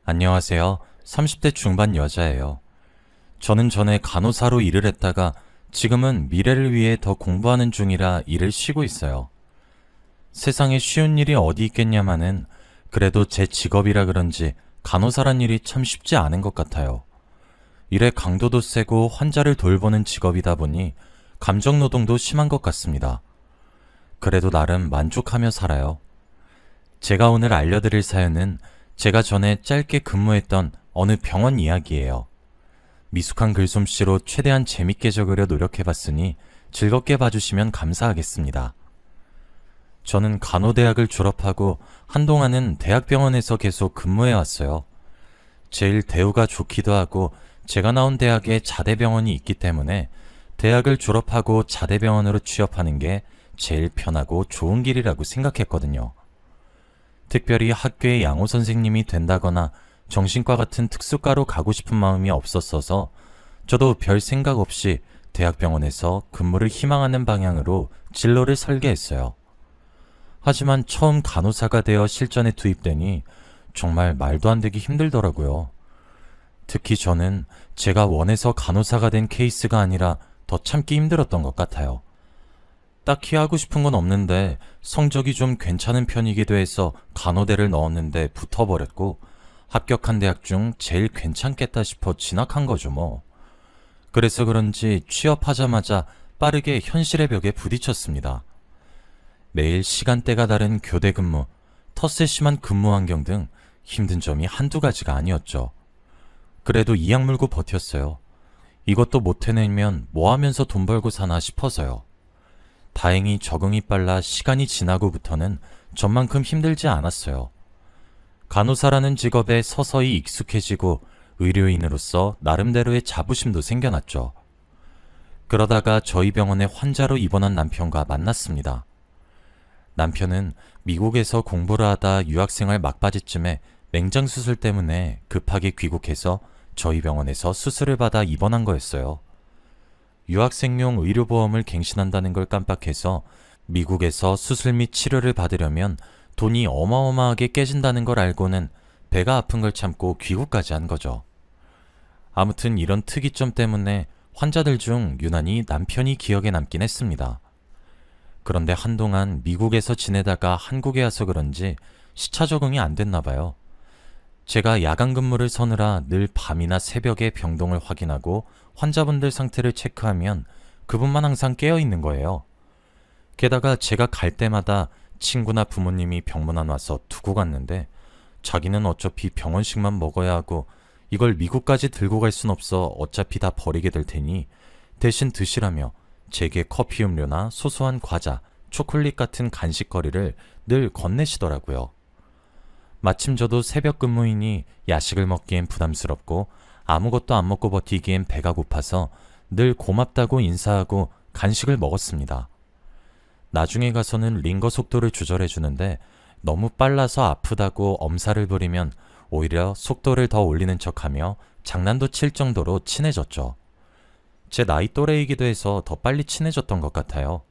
안녕하세요. 30대 중반 여자예요. 저는 전에 간호사로 일을 했다가 지금은 미래를 위해 더 공부하는 중이라 일을 쉬고 있어요. 세상에 쉬운 일이 어디 있겠냐마는 그래도 제 직업이라 그런지 간호사란 일이 참 쉽지 않은 것 같아요. 일의 강도도 세고 환자를 돌보는 직업이다 보니 감정 노동도 심한 것 같습니다. 그래도 나름 만족하며 살아요. 제가 오늘 알려드릴 사연은 제가 전에 짧게 근무했던 어느 병원 이야기예요. 미숙한 글솜씨로 최대한 재밌게 적으려 노력해봤으니 즐겁게 봐주시면 감사하겠습니다. 저는 간호대학을 졸업하고 한동안은 대학병원에서 계속 근무해왔어요. 제일 대우가 좋기도 하고 제가 나온 대학에 자대병원이 있기 때문에 대학을 졸업하고 자대병원으로 취업하는 게 제일 편하고 좋은 길이라고 생각했거든요. 특별히 학교의 양호 선생님이 된다거나 정신과 같은 특수과로 가고 싶은 마음이 없었어서 저도 별 생각 없이 대학병원에서 근무를 희망하는 방향으로 진로를 설계했어요. 하지만 처음 간호사가 되어 실전에 투입되니 정말 말도 안 되게 힘들더라고요. 특히 저는 제가 원해서 간호사가 된 케이스가 아니라 더 참기 힘들었던 것 같아요. 딱히 하고 싶은 건 없는데 성적이 좀 괜찮은 편이기도 해서 간호대를 넣었는데 붙어버렸고 합격한 대학 중 제일 괜찮겠다 싶어 진학한 거죠 뭐. 그래서 그런지 취업하자마자 빠르게 현실의 벽에 부딪혔습니다. 매일 시간대가 다른 교대 근무, 텃세 심한 근무 환경 등 힘든 점이 한두 가지가 아니었죠. 그래도 이악 물고 버텼어요. 이것도 못 해내면 뭐 하면서 돈 벌고 사나 싶어서요. 다행히 적응이 빨라 시간이 지나고부터는 전만큼 힘들지 않았어요. 간호사라는 직업에 서서히 익숙해지고 의료인으로서 나름대로의 자부심도 생겨났죠. 그러다가 저희 병원에 환자로 입원한 남편과 만났습니다. 남편은 미국에서 공부를 하다 유학생활 막바지쯤에 맹장수술 때문에 급하게 귀국해서 저희 병원에서 수술을 받아 입원한 거였어요. 유학생용 의료보험을 갱신한다는 걸 깜빡해서 미국에서 수술 및 치료를 받으려면 돈이 어마어마하게 깨진다는 걸 알고는 배가 아픈 걸 참고 귀국까지 한 거죠. 아무튼 이런 특이점 때문에 환자들 중 유난히 남편이 기억에 남긴 했습니다. 그런데 한동안 미국에서 지내다가 한국에 와서 그런지 시차 적응이 안 됐나 봐요. 제가 야간 근무를 서느라 늘 밤이나 새벽에 병동을 확인하고 환자분들 상태를 체크하면 그분만 항상 깨어 있는 거예요. 게다가 제가 갈 때마다 친구나 부모님이 병문안 와서 두고 갔는데 자기는 어차피 병원식만 먹어야 하고 이걸 미국까지 들고 갈 순 없어 어차피 다 버리게 될 테니 대신 드시라며 제게 커피 음료나 소소한 과자, 초콜릿 같은 간식거리를 늘 건네시더라고요. 마침 저도 새벽 근무이니 야식을 먹기엔 부담스럽고 아무것도 안 먹고 버티기엔 배가 고파서 늘 고맙다고 인사하고 간식을 먹었습니다. 나중에 가서는 링거 속도를 조절해주는데 너무 빨라서 아프다고 엄살을 부리면 오히려 속도를 더 올리는 척하며 장난도 칠 정도로 친해졌죠. 제 나이 또래이기도 해서 더 빨리 친해졌던 것 같아요.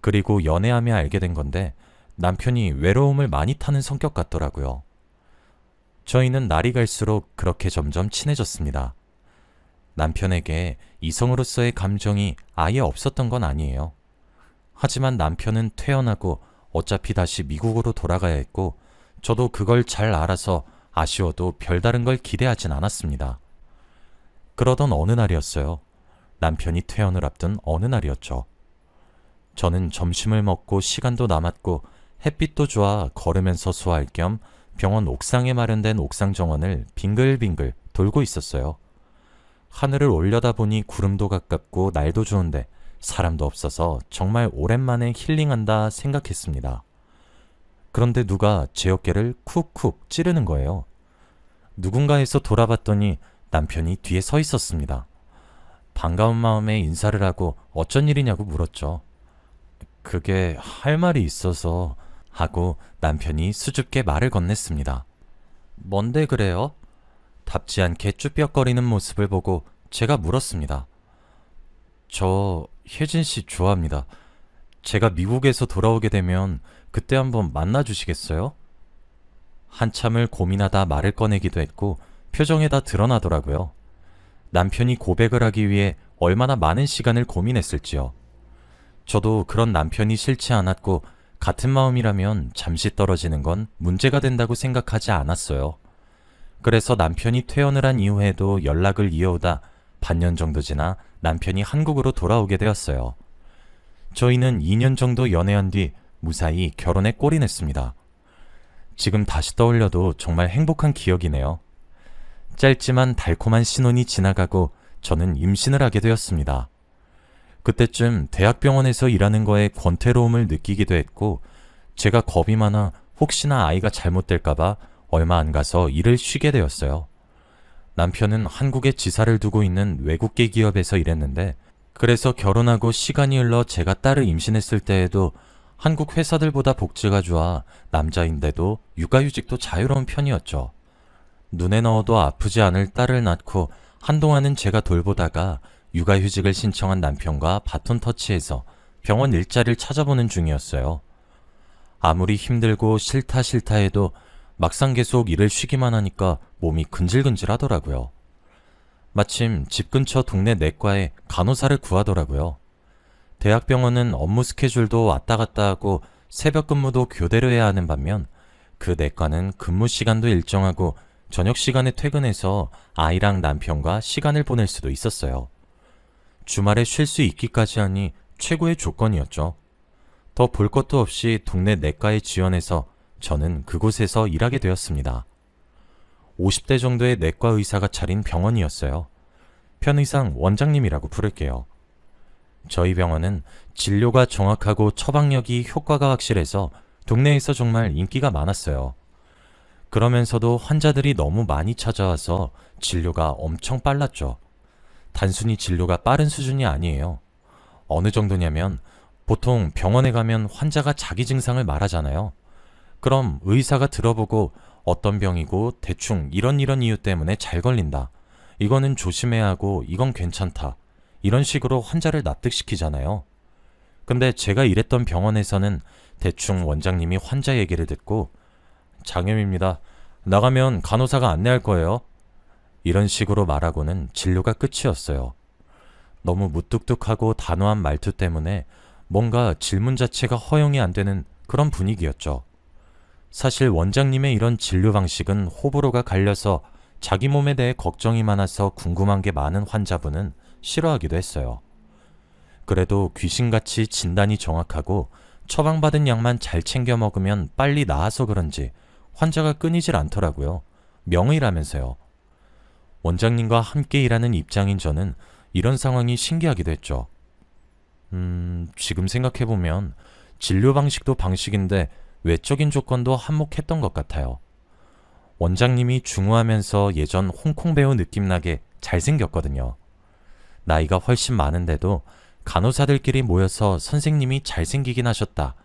그리고 연애하며 알게 된 건데 남편이 외로움을 많이 타는 성격 같더라고요. 저희는 날이 갈수록 그렇게 점점 친해졌습니다. 남편에게 이성으로서의 감정이 아예 없었던 건 아니에요. 하지만 남편은 퇴원하고 어차피 다시 미국으로 돌아가야 했고 저도 그걸 잘 알아서 아쉬워도 별다른 걸 기대하진 않았습니다. 그러던 어느 날이었어요. 남편이 퇴원을 앞둔 어느 날이었죠. 저는 점심을 먹고 시간도 남았고 햇빛도 좋아 걸으면서 수화할 겸 병원 옥상에 마련된 옥상 정원을 빙글빙글 돌고 있었어요. 하늘을 올려다보니 구름도 가깝고 날도 좋은데 사람도 없어서 정말 오랜만에 힐링한다 생각했습니다. 그런데 누가 제 어깨를 쿡쿡 찌르는 거예요. 누군가 해서 돌아봤더니 남편이 뒤에 서 있었습니다. 반가운 마음에 인사를 하고 어쩐 일이냐고 물었죠. 그게 할 말이 있어서 하고 남편이 수줍게 말을 건넸습니다. 뭔데 그래요? 답지 않게 쭈뼛거리는 모습을 보고 제가 물었습니다. 저 혜진 씨 좋아합니다. 제가 미국에서 돌아오게 되면 그때 한번 만나주시겠어요? 한참을 고민하다 말을 꺼내기도 했고 표정에 다 드러나더라고요. 남편이 고백을 하기 위해 얼마나 많은 시간을 고민했을지요. 저도 그런 남편이 싫지 않았고 같은 마음이라면 잠시 떨어지는 건 문제가 된다고 생각하지 않았어요. 그래서 남편이 퇴원을 한 이후에도 연락을 이어오다 반년 정도 지나 남편이 한국으로 돌아오게 되었어요. 저희는 2년 정도 연애한 뒤 무사히 결혼에 골인했습니다. 지금 다시 떠올려도 정말 행복한 기억이네요. 짧지만 달콤한 신혼이 지나가고 저는 임신을 하게 되었습니다. 그때쯤 대학병원에서 일하는 거에 권태로움을 느끼기도 했고 제가 겁이 많아 혹시나 아이가 잘못될까봐 얼마 안 가서 일을 쉬게 되었어요. 남편은 한국에 지사를 두고 있는 외국계 기업에서 일했는데 그래서 결혼하고 시간이 흘러 제가 딸을 임신했을 때에도 한국 회사들보다 복지가 좋아 남자인데도 육아휴직도 자유로운 편이었죠. 눈에 넣어도 아프지 않을 딸을 낳고 한동안은 제가 돌보다가 육아휴직을 신청한 남편과 바톤 터치해서 병원 일자리를 찾아보는 중이었어요. 아무리 힘들고 싫다 해도 막상 계속 일을 쉬기만 하니까 몸이 근질근질 하더라고요. 마침 집 근처 동네 내과에 간호사를 구하더라고요. 대학병원은 업무 스케줄도 왔다 갔다 하고 새벽 근무도 교대로 해야 하는 반면 그 내과는 근무 시간도 일정하고 저녁 시간에 퇴근해서 아이랑 남편과 시간을 보낼 수도 있었어요. 주말에 쉴 수 있기까지 하니 최고의 조건이었죠. 더 볼 것도 없이 동네 내과에 지원해서 저는 그곳에서 일하게 되었습니다. 50대 정도의 내과 의사가 차린 병원이었어요. 편의상 원장님이라고 부를게요. 저희 병원은 진료가 정확하고 처방력이 효과가 확실해서 동네에서 정말 인기가 많았어요. 그러면서도 환자들이 너무 많이 찾아와서 진료가 엄청 빨랐죠. 단순히 진료가 빠른 수준이 아니에요. 어느 정도냐면 보통 병원에 가면 환자가 자기 증상을 말하잖아요. 그럼 의사가 들어보고 어떤 병이고 대충 이런 이유 때문에 잘 걸린다. 이거는 조심해야 하고 이건 괜찮다. 이런 식으로 환자를 납득시키잖아요. 근데 제가 일했던 병원에서는 대충 원장님이 환자 얘기를 듣고 장염입니다. 나가면 간호사가 안내할 거예요. 이런 식으로 말하고는 진료가 끝이었어요. 너무 무뚝뚝하고 단호한 말투 때문에 뭔가 질문 자체가 허용이 안 되는 그런 분위기였죠. 사실 원장님의 이런 진료 방식은 호불호가 갈려서 자기 몸에 대해 걱정이 많아서 궁금한 게 많은 환자분은 싫어하기도 했어요. 그래도 귀신같이 진단이 정확하고 처방받은 약만 잘 챙겨 먹으면 빨리 나아서 그런지 환자가 끊이질 않더라고요. 명의라면서요. 원장님과 함께 일하는 입장인 저는 이런 상황이 신기하기도 했죠. 지금 생각해보면 진료 방식도 방식인데 외적인 조건도 한몫했던 것 같아요. 원장님이 중후하면서 예전 홍콩 배우 느낌 나게 잘생겼거든요. 나이가 훨씬 많은데도 간호사들끼리 모여서 선생님이 잘생기긴 하셨다.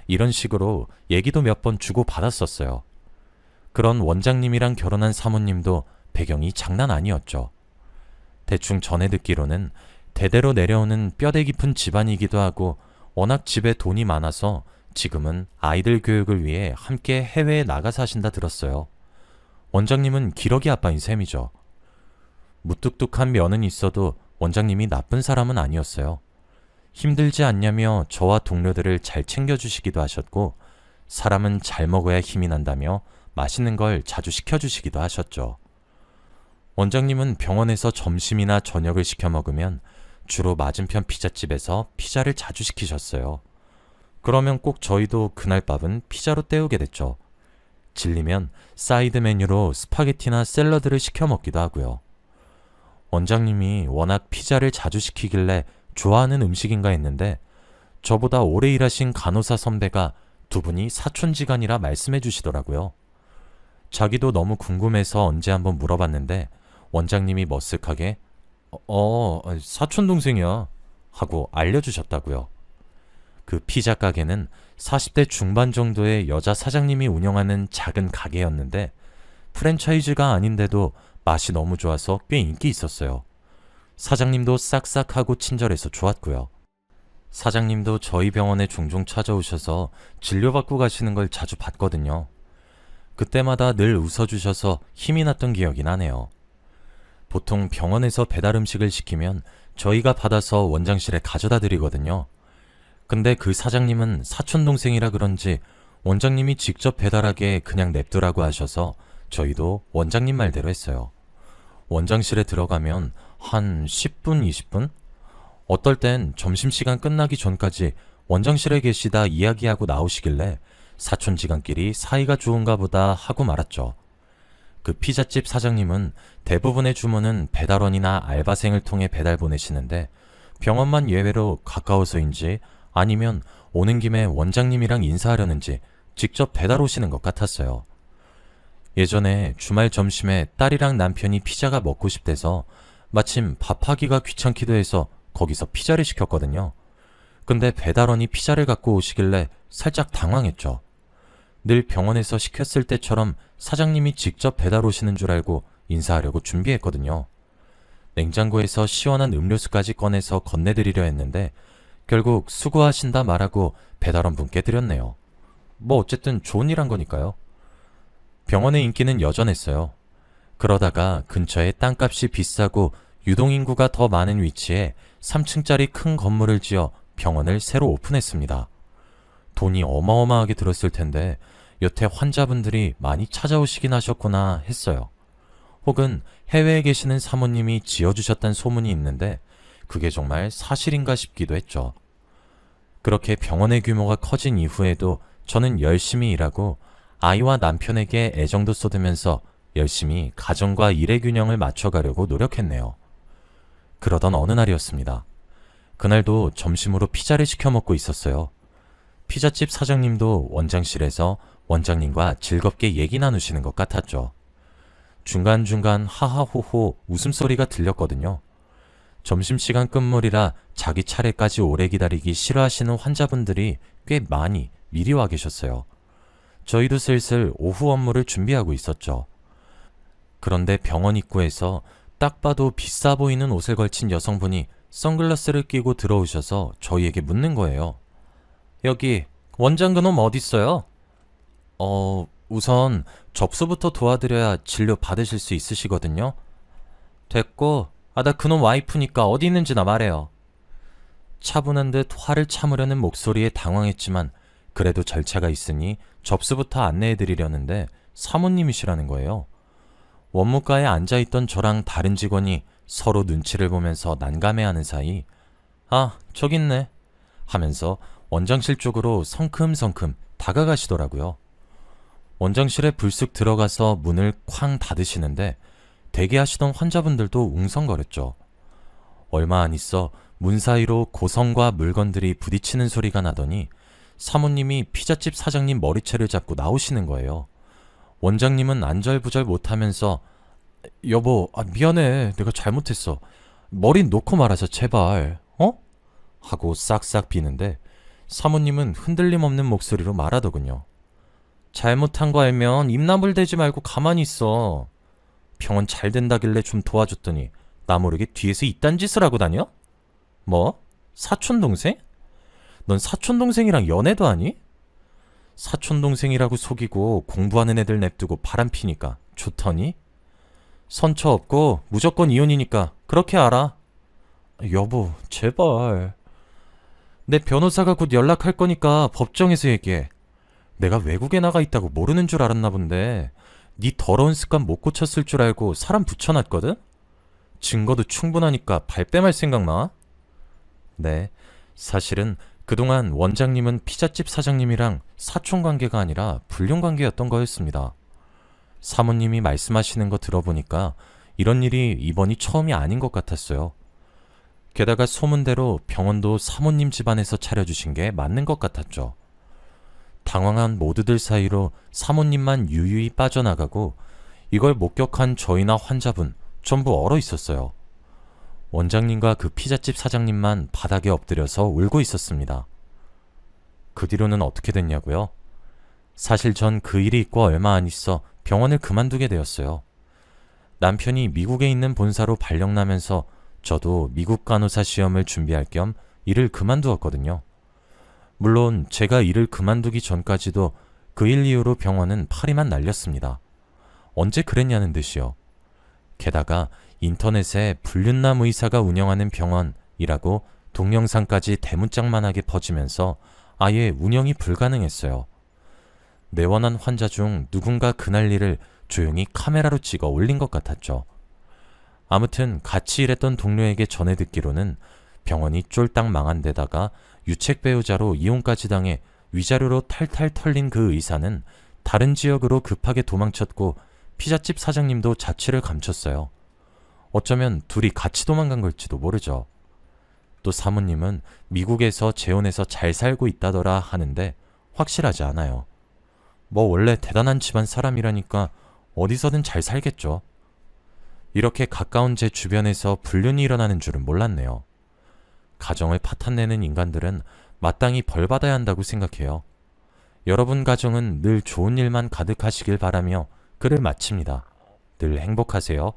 이런 식으로 얘기도 몇 번 주고 받았었어요. 그런 원장님이랑 결혼한 사모님도 배경이 장난 아니었죠. 대충 전에 듣기로는 대대로 내려오는 뼈대 깊은 집안이기도 하고 워낙 집에 돈이 많아서 지금은 아이들 교육을 위해 함께 해외에 나가 사신다 들었어요. 원장님은 기러기 아빠인 셈이죠. 무뚝뚝한 면은 있어도 원장님이 나쁜 사람은 아니었어요. 힘들지 않냐며 저와 동료들을 잘 챙겨주시기도 하셨고 사람은 잘 먹어야 힘이 난다며 맛있는 걸 자주 시켜주시기도 하셨죠. 원장님은 병원에서 점심이나 저녁을 시켜 먹으면 주로 맞은편 피자집에서 피자를 자주 시키셨어요. 그러면 꼭 저희도 그날 밥은 피자로 때우게 됐죠. 질리면 사이드 메뉴로 스파게티나 샐러드를 시켜 먹기도 하고요. 원장님이 워낙 피자를 자주 시키길래 좋아하는 음식인가 했는데 저보다 오래 일하신 간호사 선배가 두 분이 사촌지간이라 말씀해 주시더라고요. 자기도 너무 궁금해서 언제 한번 물어봤는데 원장님이 머쓱하게 사촌동생이야 하고 알려주셨다고요. 그 피자 가게는 40대 중반 정도의 여자 사장님이 운영하는 작은 가게였는데 프랜차이즈가 아닌데도 맛이 너무 좋아서 꽤 인기 있었어요. 사장님도 싹싹하고 친절해서 좋았고요. 사장님도 저희 병원에 종종 찾아오셔서 진료받고 가시는 걸 자주 봤거든요. 그때마다 늘 웃어주셔서 힘이 났던 기억이 나네요. 보통 병원에서 배달 음식을 시키면 저희가 받아서 원장실에 가져다 드리거든요. 근데 그 사장님은 사촌동생이라 그런지 원장님이 직접 배달하게 그냥 냅두라고 하셔서 저희도 원장님 말대로 했어요. 원장실에 들어가면 한 10분, 20분? 어떨 땐 점심시간 끝나기 전까지 원장실에 계시다 이야기하고 나오시길래 사촌지간끼리 사이가 좋은가 보다 하고 말았죠. 그 피자집 사장님은 대부분의 주문은 배달원이나 알바생을 통해 배달 보내시는데 병원만 예외로 가까워서인지 아니면 오는 김에 원장님이랑 인사하려는지 직접 배달 오시는 것 같았어요. 예전에 주말 점심에 딸이랑 남편이 피자가 먹고 싶대서 마침 밥하기가 귀찮기도 해서 거기서 피자를 시켰거든요. 근데 배달원이 피자를 갖고 오시길래 살짝 당황했죠. 늘 병원에서 시켰을 때처럼 사장님이 직접 배달 오시는 줄 알고 인사하려고 준비했거든요. 냉장고에서 시원한 음료수까지 꺼내서 건네드리려 했는데 결국 수고하신다 말하고 배달원 분께 드렸네요. 뭐 어쨌든 좋은 일 한 거니까요. 병원의 인기는 여전했어요. 그러다가 근처에 땅값이 비싸고 유동인구가 더 많은 위치에 3층짜리 큰 건물을 지어 병원을 새로 오픈했습니다. 돈이 어마어마하게 들었을 텐데 여태 환자분들이 많이 찾아오시긴 하셨구나 했어요. 혹은 해외에 계시는 사모님이 지어주셨다는 소문이 있는데 그게 정말 사실인가 싶기도 했죠. 그렇게 병원의 규모가 커진 이후에도 저는 열심히 일하고 아이와 남편에게 애정도 쏟으면서 열심히 가정과 일의 균형을 맞춰가려고 노력했네요. 그러던 어느 날이었습니다. 그날도 점심으로 피자를 시켜 먹고 있었어요. 피자집 사장님도 원장실에서 원장님과 즐겁게 얘기 나누시는 것 같았죠. 중간중간 하하호호 웃음소리가 들렸거든요. 점심시간 끝물이라 자기 차례까지 오래 기다리기 싫어하시는 환자분들이 꽤 많이 미리 와 계셨어요. 저희도 슬슬 오후 업무를 준비하고 있었죠. 그런데 병원 입구에서 딱 봐도 비싸 보이는 옷을 걸친 여성분이 선글라스를 끼고 들어오셔서 저희에게 묻는 거예요. 여기 원장 그놈 어딨어요? 우선 접수부터 도와드려야 진료 받으실 수 있으시거든요. 됐고, 나 그놈 와이프니까 어디 있는지나 말해요. 차분한 듯 화를 참으려는 목소리에 당황했지만 그래도 절차가 있으니 접수부터 안내해드리려는데 사모님이시라는 거예요. 원무과에 앉아있던 저랑 다른 직원이 서로 눈치를 보면서 난감해하는 사이 저기 있네 하면서 원장실 쪽으로 성큼성큼 다가가시더라고요. 원장실에 불쑥 들어가서 문을 쾅 닫으시는데 대기하시던 환자분들도 웅성거렸죠. 얼마 안 있어 문 사이로 고성과 물건들이 부딪히는 소리가 나더니 사모님이 피자집 사장님 머리채를 잡고 나오시는 거예요. 원장님은 안절부절 못하면서 여보, 미안해. 내가 잘못했어. 머리 놓고 말하자, 제발. 하고 싹싹 비는데 사모님은 흔들림 없는 목소리로 말하더군요. 잘못한 거 알면 입나물대지 말고 가만히 있어. 병원 잘 된다길래 좀 도와줬더니 나 모르게 뒤에서 이딴 짓을 하고 다녀? 뭐? 사촌동생? 넌 사촌동생이랑 연애도 하니? 사촌동생이라고 속이고 공부하는 애들 냅두고 바람피니까 좋더니? 선처 없고 무조건 이혼이니까 그렇게 알아. 여보, 제발. 내 변호사가 곧 연락할 거니까 법정에서 얘기해. 내가 외국에 나가 있다고 모르는 줄 알았나 본데 네 더러운 습관 못 고쳤을 줄 알고 사람 붙여놨거든? 증거도 충분하니까 발뺌할 생각 나? 네, 사실은 그동안 원장님은 피자집 사장님이랑 사촌관계가 아니라 불륜관계였던 거였습니다. 사모님이 말씀하시는 거 들어보니까 이런 일이 이번이 처음이 아닌 것 같았어요. 게다가 소문대로 병원도 사모님 집안에서 차려주신 게 맞는 것 같았죠. 당황한 모두들 사이로 사모님만 유유히 빠져나가고 이걸 목격한 저희나 환자분 전부 얼어 있었어요. 원장님과 그 피자집 사장님만 바닥에 엎드려서 울고 있었습니다. 그 뒤로는 어떻게 됐냐고요? 사실 전 그 일이 있고 얼마 안 있어 병원을 그만두게 되었어요. 남편이 미국에 있는 본사로 발령나면서 저도 미국 간호사 시험을 준비할 겸 일을 그만두었거든요. 물론 제가 일을 그만두기 전까지도 그 일 이후로 병원은 파리만 날렸습니다. 언제 그랬냐는 듯이요. 게다가 인터넷에 불륜남 의사가 운영하는 병원이라고 동영상까지 대문짝만하게 퍼지면서 아예 운영이 불가능했어요. 내원한 환자 중 누군가 그 난리를 조용히 카메라로 찍어 올린 것 같았죠. 아무튼 같이 일했던 동료에게 전해 듣기로는 병원이 쫄딱 망한 데다가 유책 배우자로 이혼까지 당해 위자료로 탈탈 털린 그 의사는 다른 지역으로 급하게 도망쳤고 피자집 사장님도 자취를 감췄어요. 어쩌면 둘이 같이 도망간 걸지도 모르죠. 또 사모님은 미국에서 재혼해서 잘 살고 있다더라 하는데 확실하지 않아요. 뭐 원래 대단한 집안 사람이라니까 어디서든 잘 살겠죠. 이렇게 가까운 제 주변에서 불륜이 일어나는 줄은 몰랐네요. 가정을 파탄내는 인간들은 마땅히 벌받아야 한다고 생각해요. 여러분 가정은 늘 좋은 일만 가득하시길 바라며 글을 마칩니다. 늘 행복하세요.